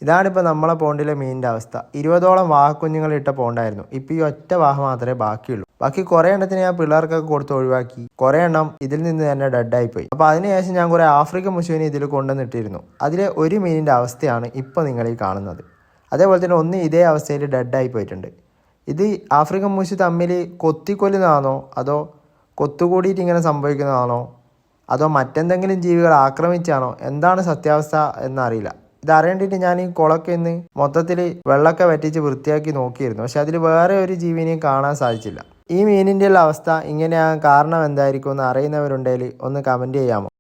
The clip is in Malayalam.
ഇതാണിപ്പോൾ നമ്മളെ പോണ്ടിലെ മീനിൻ്റെ അവസ്ഥ. 20ഓളം വാഹക്കുഞ്ഞുങ്ങൾ ഇട്ട പോണ്ടായിരുന്നു. ഇപ്പോൾ ഈ ഒറ്റ വാഹ മാത്രമേ ബാക്കിയുള്ളൂ. ബാക്കി കുറേ എണ്ണത്തിന് ഞാൻ പിള്ളേർക്കൊക്കെ കൊടുത്ത് ഒഴിവാക്കി. കുറേ എണ്ണം ഇതിൽ നിന്ന് തന്നെ ഡെഡായി പോയി. അപ്പോൾ അതിനുശേഷം ഞാൻ കുറേ ആഫ്രിക്കൻ മുഷുവിനെ ഇതിൽ കൊണ്ടുവന്നിട്ടിരുന്നു. അതിലെ ഒരു മീനിൻ്റെ അവസ്ഥയാണ് ഇപ്പോൾ നിങ്ങൾ ഈ കാണുന്നത്. അതേപോലെ തന്നെ ഒന്ന് ഇതേ അവസ്ഥയിൽ ഡെഡായി പോയിട്ടുണ്ട്. ഇത് ആഫ്രിക്കൻ മുഷു തമ്മിൽ കൊത്തിക്കൊല്ലുന്നതാണോ അതോ കൊത്തുകൂടിയിട്ട് ഇങ്ങനെ സംഭവിക്കുന്നതാണോ അതോ മറ്റെന്തെങ്കിലും ജീവികൾ ആക്രമിച്ചാണോ എന്താണ് സത്യാവസ്ഥ എന്നറിയില്ല. ഇതറിയേണ്ടിയിട്ട് ഞാൻ ഈ കുളമൊക്കെ ഇന്ന് മൊത്തത്തിൽ വെള്ളമൊക്കെ വറ്റിച്ച് വൃത്തിയാക്കി നോക്കിയിരുന്നു. പക്ഷെ അതിൽ വേറെ ഒരു ജീവിനെയും കാണാൻ സാധിച്ചില്ല. ഈ മീനിൻ്റെ അവസ്ഥ ഇങ്ങനെയാകാൻ കാരണം എന്തായിരിക്കും എന്ന് അറിയുന്നവരുണ്ടെങ്കിൽ ഒന്ന് കമൻറ്റ് ചെയ്യാമോ?